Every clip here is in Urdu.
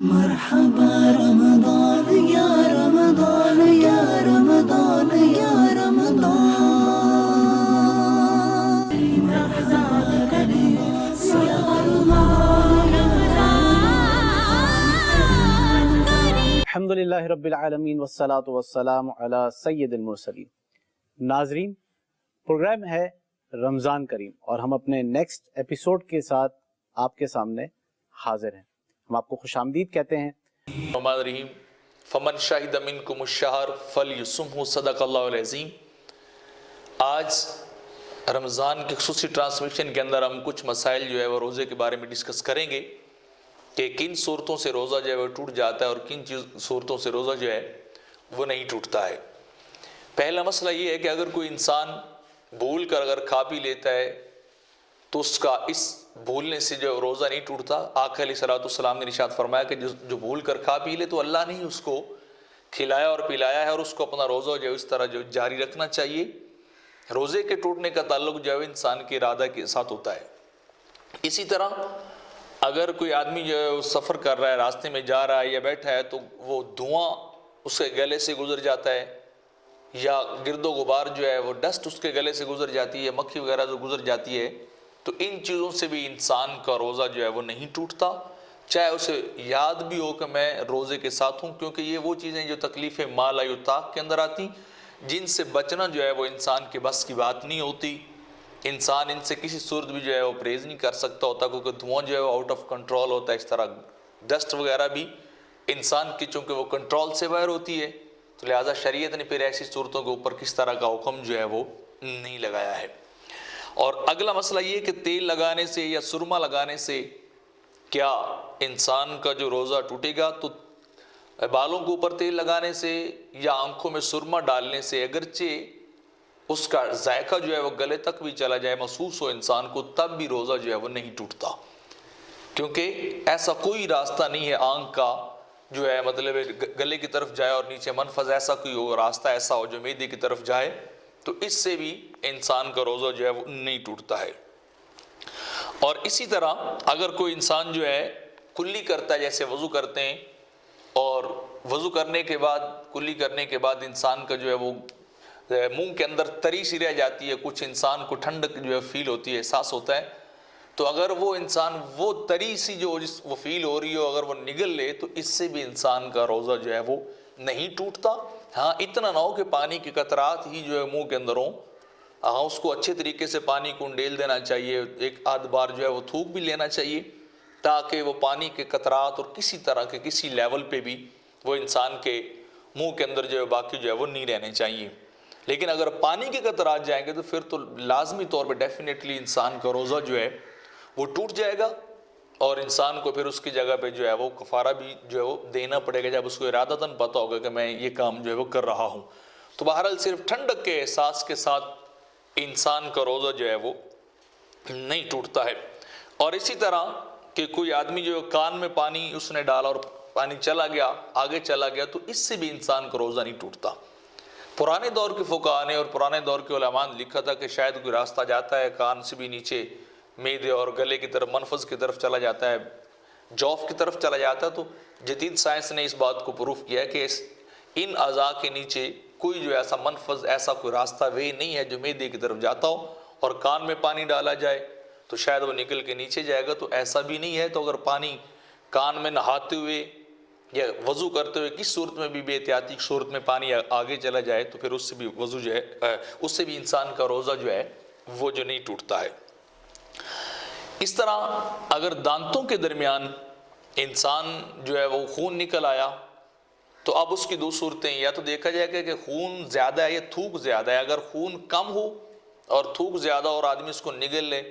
مرحبا رمضان یا رمضان یا رمضان یا رمضان رمضان کریم یا رمضان الحمدللہ رب العالمین والصلاة والسلام علی سید المرسلین۔ ناظرین، پروگرام ہے رمضان کریم اور ہم اپنے نیکسٹ ایپیسوڈ کے ساتھ آپ کے سامنے حاضر ہیں۔ ہم آپ کو خوش آمدید کہتے ہیں۔ الرحمن الرحیم فمن شاہد منکم الشہر فلیصمہ صدق اللہ العظیم۔ آج رمضان کی خصوصی ٹرانسمیشن کے اندر ہم کچھ مسائل جو ہے وہ روزے کے بارے میں ڈسکس کریں گے کہ کن صورتوں سے روزہ جو ہے وہ ٹوٹ جاتا ہے اور کن صورتوں سے روزہ جو ہے وہ نہیں ٹوٹتا ہے۔ پہلا مسئلہ یہ ہے کہ اگر کوئی انسان بھول کر اگر کھا پی لیتا ہے تو اس کا اس بھولنے سے جو روزہ نہیں ٹوٹتا۔ آقا علیہ السلام نے ارشاد فرمایا کہ جو بھول کر کھا پی لے تو اللہ نے ہی اس کو کھلایا اور پلایا ہے اور اس کو اپنا روزہ جو ہے اس طرح جو جاری رکھنا چاہیے۔ روزے کے ٹوٹنے کا تعلق جو ہے انسان کے ارادہ کے ساتھ ہوتا ہے۔ اسی طرح اگر کوئی آدمی جو ہے سفر کر رہا ہے، راستے میں جا رہا ہے یا بیٹھا ہے تو وہ دھواں اس کے گلے سے گزر جاتا ہے یا گرد و غبار جو ہے وہ ڈسٹ اس کے گلے سے گزر جاتی ہے، مکھی وغیرہ جو گزر جاتی ہے، تو ان چیزوں سے بھی انسان کا روزہ جو ہے وہ نہیں ٹوٹتا، چاہے اسے یاد بھی ہو کہ میں روزے کے ساتھ ہوں، کیونکہ یہ وہ چیزیں جو تکلیف ما لا یطاق کے اندر آتی، جن سے بچنا جو ہے وہ انسان کے بس کی بات نہیں ہوتی۔ انسان ان سے کسی صورت بھی جو ہے وہ پرہیز نہیں کر سکتا ہوتا، کیونکہ دھواں جو ہے وہ آؤٹ آف کنٹرول ہوتا ہے۔ اس طرح ڈسٹ وغیرہ بھی انسان کی چونکہ وہ کنٹرول سے باہر ہوتی ہے، تو لہٰذا شریعت نے پھر ایسی صورتوں کے اوپر کس طرح کا حکم جو ہے وہ نہیں لگایا ہے۔ اور اگلا مسئلہ یہ کہ تیل لگانے سے یا سرما لگانے سے کیا انسان کا جو روزہ ٹوٹے گا؟ تو بالوں کے اوپر تیل لگانے سے یا آنکھوں میں سرما ڈالنے سے اگرچہ اس کا ذائقہ جو ہے وہ گلے تک بھی چلا جائے، محسوس ہو انسان کو، تب بھی روزہ جو ہے وہ نہیں ٹوٹتا، کیونکہ ایسا کوئی راستہ نہیں ہے آنکھ کا جو ہے مطلب گلے کی طرف جائے اور نیچے منفذ ایسا کوئی ہو، راستہ ایسا ہو جو معدے کی طرف جائے، تو اس سے بھی انسان کا روزہ جو ہے وہ نہیں ٹوٹتا ہے۔ اور اسی طرح اگر کوئی انسان جو ہے کلی کرتا ہے، جیسے وضو کرتے ہیں اور وضو کرنے کے بعد کلی کرنے کے بعد انسان کا جو ہے وہ منہ کے اندر تری سی رہ جاتی ہے، کچھ انسان کو ٹھنڈک جو ہے فیل ہوتی ہے، احساس ہوتا ہے، تو اگر وہ انسان وہ تری سی جو وہ فیل ہو رہی ہو اگر وہ نگل لے تو اس سے بھی انسان کا روزہ جو ہے وہ نہیں ٹوٹتا۔ ہاں اتنا نہ ہو کہ پانی کے قطرات ہی جو ہے منہ کے اندر ہوں، ہاں اس کو اچھے طریقے سے پانی کو انڈیل دینا چاہیے، ایک آدھ بار جو ہے وہ تھوک بھی لینا چاہیے تاکہ وہ پانی کے قطرات اور کسی طرح کے کسی لیول پہ بھی وہ انسان کے منہ کے اندر جو ہے باقی جو ہے وہ نہیں رہنے چاہیے۔ لیکن اگر پانی کے قطرات جائیں گے تو پھر تو لازمی طور پہ ڈیفینیٹلی انسان کا روزہ جو ہے وہ ٹوٹ جائے گا اور انسان کو پھر اس کی جگہ پہ جو ہے وہ کفارہ بھی جو ہے وہ دینا پڑے گا، جب اس کو ارادتاً پتہ ہوگا کہ میں یہ کام جو ہے وہ کر رہا ہوں۔ تو بہرحال صرف ٹھنڈک کے احساس کے ساتھ انسان کا روزہ جو ہے وہ نہیں ٹوٹتا ہے۔ اور اسی طرح کہ کوئی آدمی جو کان میں پانی اس نے ڈالا اور پانی چلا گیا، آگے چلا گیا، تو اس سے بھی انسان کا روزہ نہیں ٹوٹتا۔ پرانے دور کے فقہاء نے اور پرانے دور کے علماء نے لکھا تھا کہ شاید کوئی راستہ جاتا ہے کان سے بھی نیچے معدے اور گلے کی طرف منفذ کی طرف چلا جاتا ہے، جوف کی طرف چلا جاتا ہے، تو جدید سائنس نے اس بات کو پروف کیا ہے کہ ان اعضاء کے نیچے کوئی جو ایسا منفذ، ایسا کوئی راستہ وے نہیں ہے جو معدے کی طرف جاتا ہو اور کان میں پانی ڈالا جائے تو شاید وہ نکل کے نیچے جائے گا، تو ایسا بھی نہیں ہے۔ تو اگر پانی کان میں نہاتے ہوئے یا وضو کرتے ہوئے کس صورت میں بھی بے احتیاطی صورت میں پانی آگے چلا جائے تو پھر اس سے بھی وضو جو ہے اس سے بھی انسان کا روزہ جو ہے وہ جو نہیں ٹوٹتا ہے۔ اس طرح اگر دانتوں کے درمیان انسان جو ہے وہ خون نکل آیا تو اب اس کی دو صورتیں، یا تو دیکھا جائے گا کہ خون زیادہ ہے یا تھوک زیادہ ہے۔ اگر خون کم ہو اور تھوک زیادہ اور آدمی اس کو نگل لے،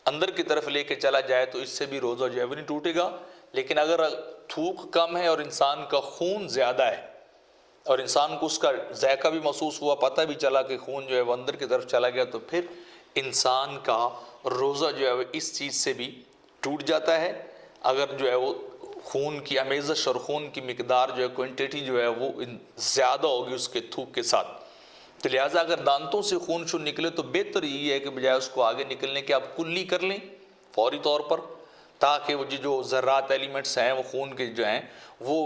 اندر کی طرف لے کے چلا جائے تو اس سے بھی روزہ جو ہے وہ نہیں ٹوٹے گا۔ لیکن اگر تھوک کم ہے اور انسان کا خون زیادہ ہے اور انسان کو اس کا ذائقہ بھی محسوس ہوا، پتہ بھی چلا کہ خون جو ہے وہ اندر کی طرف چلا گیا، تو پھر انسان کا روزہ جو ہے وہ اس چیز سے بھی ٹوٹ جاتا ہے۔ اگر جو ہے وہ خون کی امیزش اور خون کی مقدار جو ہے کوانٹٹی جو ہے وہ زیادہ ہوگی اس کے تھوک کے ساتھ، تو لہٰذا اگر دانتوں سے خون نکلے تو بہتر یہ ہے کہ بجائے اس کو آگے نکلنے کے آپ کلی کر لیں فوری طور پر، تاکہ وہ جو ذرات ایلیمنٹس ہیں وہ خون کے جو ہیں وہ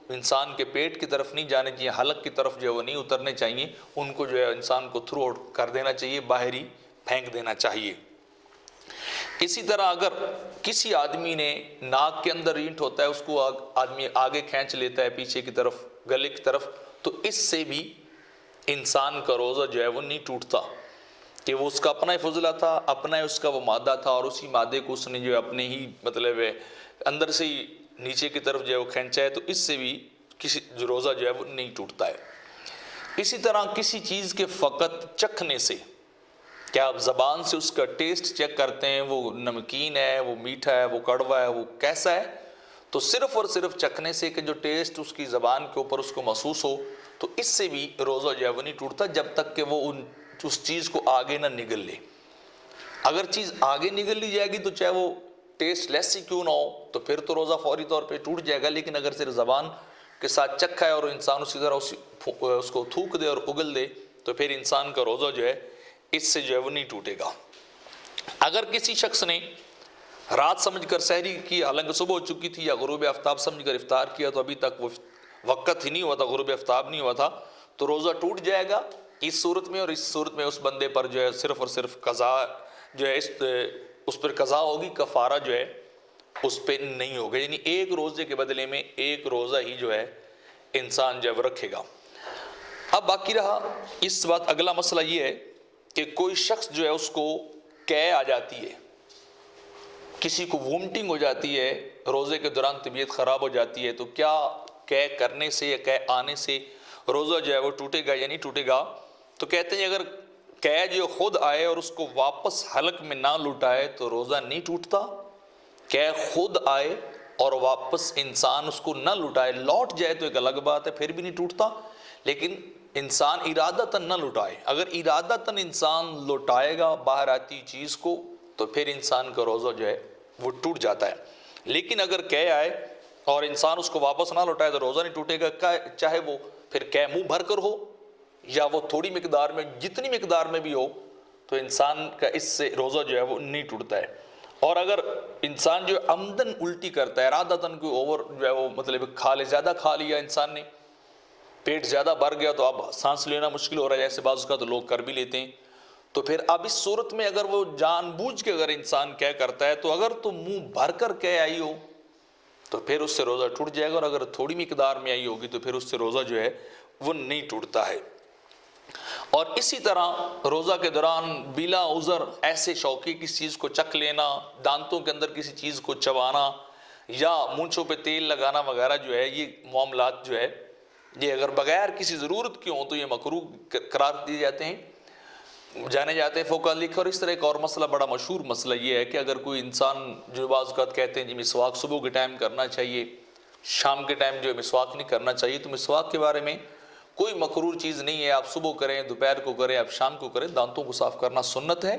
انسان کے پیٹ کی طرف نہیں جانے چاہیے، حلق کی طرف جو ہے وہ نہیں اترنے چاہیے، ان کو جو ہے انسان کو تھرو آؤٹ کر دینا چاہیے، باہر ہی پھینک دینا چاہیے۔ اسی طرح اگر کسی آدمی نے ناک کے اندر اینٹ ہوتا ہے، اس کو آدمی آگے کھینچ لیتا ہے پیچھے کی طرف، گلے کی طرف، تو اس سے بھی انسان کا روزہ جو ہے وہ نہیں ٹوٹتا، کہ وہ اس کا اپنا ہی فضلہ تھا، اپنا ہی اس کا وہ مادہ تھا، اور اسی مادے کو اس نے جو ہے اپنے ہی مطلب ہے اندر سے ہی نیچے کی طرف جو ہے وہ کھینچا ہے، تو اس سے بھی کسی جو روزہ جو ہے وہ نہیں ٹوٹتا ہے۔ اسی طرح کسی چیز کے فقط چکھنے سے، کیا آپ زبان سے اس کا ٹیسٹ چیک کرتے ہیں، وہ نمکین ہے، وہ میٹھا ہے، وہ کڑوا ہے، وہ کیسا ہے، تو صرف اور صرف چکھنے سے کہ جو ٹیسٹ اس کی زبان کے اوپر اس کو محسوس ہو، تو اس سے بھی روزہ جو ہے وہ نہیں ٹوٹتا جب تک کہ وہ اس چیز کو آگے نہ نگل لے۔ اگر چیز آگے نگل لی جائے گی تو چاہے وہ ٹیسٹ لیس ہی کیوں نہ ہو، تو پھر تو روزہ فوری طور پہ ٹوٹ جائے گا، لیکن اگر صرف زبان کے ساتھ چکھا ہے اور انسان اسی طرح اس کو تھوک دے اور اگل دے، تو پھر انسان کا روزہ جو ہے اس سے جو ہے وہ نہیں ٹوٹے گا۔ اگر کسی شخص نے رات سمجھ کر سحری کی، حالانکہ صبح ہو چکی تھی، یا غروب آفتاب سمجھ کر افطار کیا تو ابھی تک وہ وقت ہی نہیں ہوا تھا، غروب آفتاب نہیں ہوا تھا، تو روزہ ٹوٹ جائے گا اس صورت میں، اور اس صورت میں اس بندے پر جو ہے صرف اور صرف قضا جو ہے اس پر قضا ہوگی، کفارہ جو ہے اس پہ نہیں ہوگا، یعنی ایک روزے کے بدلے میں ایک روزہ ہی جو ہے انسان جو ہے وہ رکھے گا۔ اب باقی رہا اس بات اگلا مسئلہ یہ ہے کہ کوئی شخص جو ہے اس کو قے آ جاتی ہے، کسی کو وومٹنگ ہو جاتی ہے، روزے کے دوران طبیعت خراب ہو جاتی ہے، تو کیا قے کرنے سے یا قے آنے سے روزہ جو ہے وہ ٹوٹے گا یا نہیں ٹوٹے گا؟ تو کہتے ہیں اگر قے جو خود آئے اور اس کو واپس حلق میں نہ لوٹائے تو روزہ نہیں ٹوٹتا۔ قے خود آئے اور واپس انسان اس کو نہ لوٹائے، لوٹ جائے تو ایک الگ بات ہے، پھر بھی نہیں ٹوٹتا، لیکن انسان ارادتاً نہ لوٹائے۔ اگر ارادتاً انسان لوٹائے گا باہر آتی چیز کو تو پھر انسان کا روزہ جو ہے وہ ٹوٹ جاتا ہے، لیکن اگر قے آئے اور انسان اس کو واپس نہ لوٹائے تو روزہ نہیں ٹوٹے گا، چاہے وہ پھر قے منہ بھر کر ہو یا وہ تھوڑی مقدار میں، جتنی مقدار میں بھی ہو، تو انسان کا اس سے روزہ جو ہے وہ نہیں ٹوٹتا ہے۔ اور اگر انسان جو عمدن الٹی کرتا ہے، ارادتاً کوئی اوور جو ہے وہ مطلب زیادہ کھا لیا انسان نے، پیٹ زیادہ بھر گیا تو اب سانس لینا مشکل ہو رہا ہے، جیسے بعض کا تو لوگ کر بھی لیتے ہیں، تو پھر اب اس صورت میں اگر وہ جان بوجھ کے اگر انسان قے کرتا ہے، تو اگر تو منہ بھر کر قے آئی ہو تو پھر اس سے روزہ ٹوٹ جائے گا، اور اگر تھوڑی مقدار میں آئی ہوگی تو پھر اس سے روزہ جو ہے وہ نہیں ٹوٹتا ہے۔ اور اسی طرح روزہ کے دوران بلا عذر ایسے شوقی کسی چیز کو چکھ لینا، دانتوں کے اندر کسی چیز کو چبانا یا مونچھوں پہ تیل لگانا وغیرہ جو ہے، یہ معاملات جو ہے یہ اگر بغیر کسی ضرورت کے ہوں تو یہ مکروہ قرار دیے جاتے ہیں، جانے جاتے ہیں فقہاء لکھے۔ اور اس طرح ایک اور مسئلہ، بڑا مشہور مسئلہ یہ ہے کہ اگر کوئی انسان جو بعض اوقات کہتے ہیں جی مسواک صبح کے ٹائم کرنا چاہیے، شام کے ٹائم جو ہے مسواک نہیں کرنا چاہیے، تو مسواک کے بارے میں کوئی مکروہ چیز نہیں ہے، آپ صبح کریں، دوپہر کو کریں، آپ شام کو کریں، دانتوں کو صاف کرنا سنت ہے۔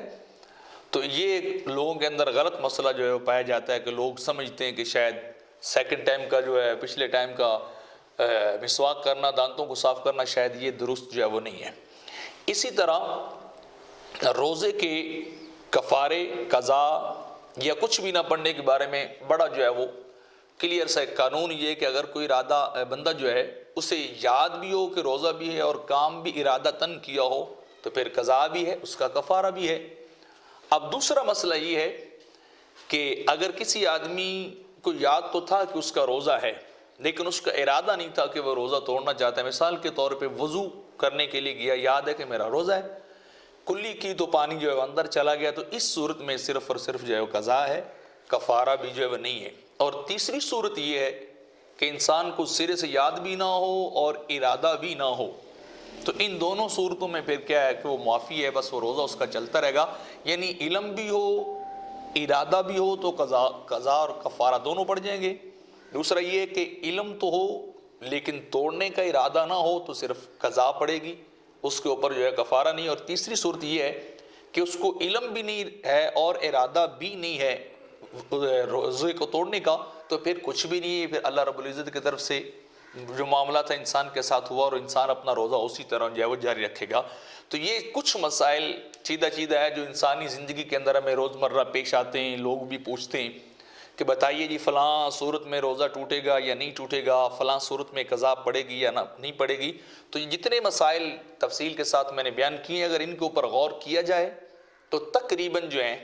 تو یہ لوگوں کے اندر غلط مسئلہ جو ہے وہ پایا جاتا ہے کہ لوگ سمجھتے ہیں کہ شاید سیکنڈ ٹائم کا جو ہے پچھلے ٹائم کا مسواک کرنا، دانتوں کو صاف کرنا، شاید یہ درست جو ہے وہ نہیں ہے۔ اسی طرح روزے کے کفارے، قضا یا کچھ بھی نہ پڑھنے کے بارے میں بڑا جو ہے وہ کلیئر سا ایک قانون یہ ہے کہ اگر کوئی ارادہ بندہ جو ہے اسے یاد بھی ہو کہ روزہ بھی ہے اور کام بھی ارادتاً کیا ہو تو پھر قضا بھی ہے، اس کا کفارہ بھی ہے۔ اب دوسرا مسئلہ یہ ہے کہ اگر کسی آدمی کو یاد تو تھا کہ اس کا روزہ ہے لیکن اس کا ارادہ نہیں تھا کہ وہ روزہ توڑنا چاہتا ہے، مثال کے طور پہ وضو کرنے کے لیے گیا، یاد ہے کہ میرا روزہ ہے، کلی کی تو پانی جو ہے اندر چلا گیا، تو اس صورت میں صرف اور صرف جو ہے وہ قضا ہے، کفارہ بھی جو ہے وہ نہیں ہے۔ اور تیسری صورت یہ ہے کہ انسان کو سرے سے یاد بھی نہ ہو اور ارادہ بھی نہ ہو، تو ان دونوں صورتوں میں پھر کیا ہے کہ وہ معافی ہے، بس وہ روزہ اس کا چلتا رہے گا، یعنی علم بھی ہو ارادہ بھی ہو تو قضا اور کفارہ دونوں پڑ جائیں گے۔ دوسرا یہ ہے کہ علم تو ہو لیکن توڑنے کا ارادہ نہ ہو تو صرف قضا پڑے گی، اس کے اوپر جو ہے کفارہ نہیں۔ اور تیسری صورت یہ ہے کہ اس کو علم بھی نہیں ہے اور ارادہ بھی نہیں ہے روزے کو توڑنے کا، تو پھر کچھ بھی نہیں ہے، پھر اللہ رب العزت کی طرف سے جو معاملہ تھا انسان کے ساتھ ہوا اور انسان اپنا روزہ اسی طرح جو ہے وہ جاری رکھے گا۔ تو یہ کچھ مسائل چیدہ ہے جو انسانی زندگی کے اندر ہمیں روزمرہ پیش آتے ہیں، لوگ بھی پوچھتے ہیں کہ بتائیے جی فلاں صورت میں روزہ ٹوٹے گا یا نہیں ٹوٹے گا، فلاں صورت میں قضا پڑے گی یا نہیں پڑے گی. تو یہ جتنے مسائل تفصیل کے ساتھ میں نے بیان کیے ہیں، اگر ان کے اوپر غور کیا جائے تو تقریباً جو ہیں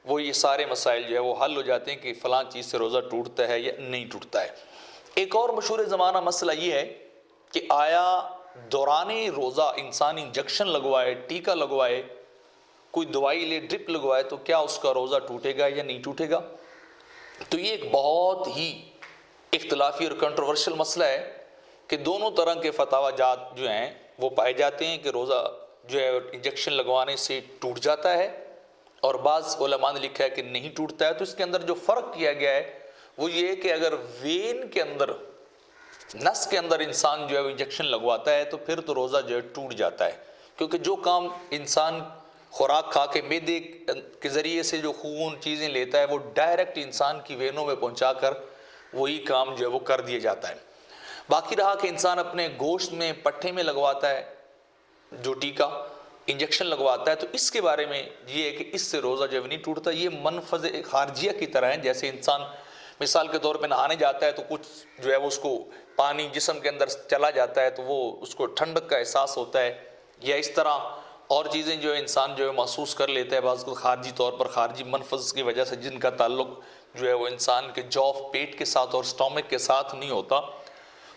وہ یہ سارے مسائل جو ہے وہ حل ہو جاتے ہیں کہ فلاں چیز سے روزہ ٹوٹتا ہے یا نہیں ٹوٹتا ہے. ایک اور مشہور زمانہ مسئلہ یہ ہے کہ آیا دوران روزہ انسان انجیکشن لگوائے، ٹیکہ لگوائے، کوئی دوائی لے، ڈرپ لگوائے، تو کیا اس کا روزہ ٹوٹے گا یا نہیں ٹوٹے گا؟ تو یہ ایک بہت ہی اختلافی اور کنٹروورشل مسئلہ ہے کہ دونوں طرح کے فتاوی جات جو ہیں وہ پائے جاتے ہیں کہ روزہ جو ہے انجیکشن لگوانے سے ٹوٹ جاتا ہے، اور بعض علماء نے لکھا ہے کہ نہیں ٹوٹتا ہے. تو اس کے اندر جو فرق کیا گیا ہے وہ یہ ہے کہ اگر وین کے اندر، نس کے اندر انسان جو ہے وہ انجیکشن لگواتا ہے تو پھر تو روزہ جو ہے ٹوٹ جاتا ہے، کیونکہ جو کام انسان خوراک کھا کے معدے کے ذریعے سے جو خون چیزیں لیتا ہے وہ ڈائریکٹ انسان کی وینوں میں پہنچا کر وہی کام جو ہے وہ کر دیا جاتا ہے. باقی رہا کہ انسان اپنے گوشت میں، پٹھے میں لگواتا ہے جو ٹیکہ انجیکشن لگواتا ہے، تو اس کے بارے میں یہ ہے کہ اس سے روزہ جو ہے نہیں ٹوٹتا. یہ منفذ خارجیہ کی طرح ہے، جیسے انسان مثال کے طور پہ نہانے جاتا ہے تو کچھ جو ہے وہ اس کو پانی جسم کے اندر چلا جاتا ہے تو وہ اس کو ٹھنڈک کا احساس ہوتا ہے، یا اس طرح اور چیزیں جو ہے انسان جو ہے محسوس کر لیتا ہے بعض کو خارجی طور پر، خارجی منفذ کی وجہ سے جن کا تعلق جو ہے وہ انسان کے جوف، پیٹ کے ساتھ اور سٹومک کے ساتھ نہیں ہوتا.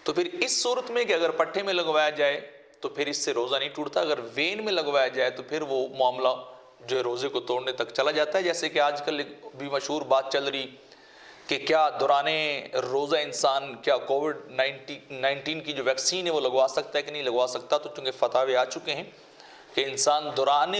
تو پھر اس صورت میں کہ اگر پٹھے میں لگوایا جائے تو پھر اس سے روزہ نہیں ٹوٹتا، اگر وین میں لگوایا جائے تو پھر وہ معاملہ جو ہے روزے کو توڑنے تک چلا جاتا ہے. جیسے کہ آج کل بھی مشہور بات چل رہی کہ کیا دوران روزہ انسان کیا کووڈ-19 کی جو ویکسین ہے وہ لگوا سکتا ہے کہ نہیں لگوا سکتا. تو چونکہ فتاوی آ چکے ہیں کہ انسان دوران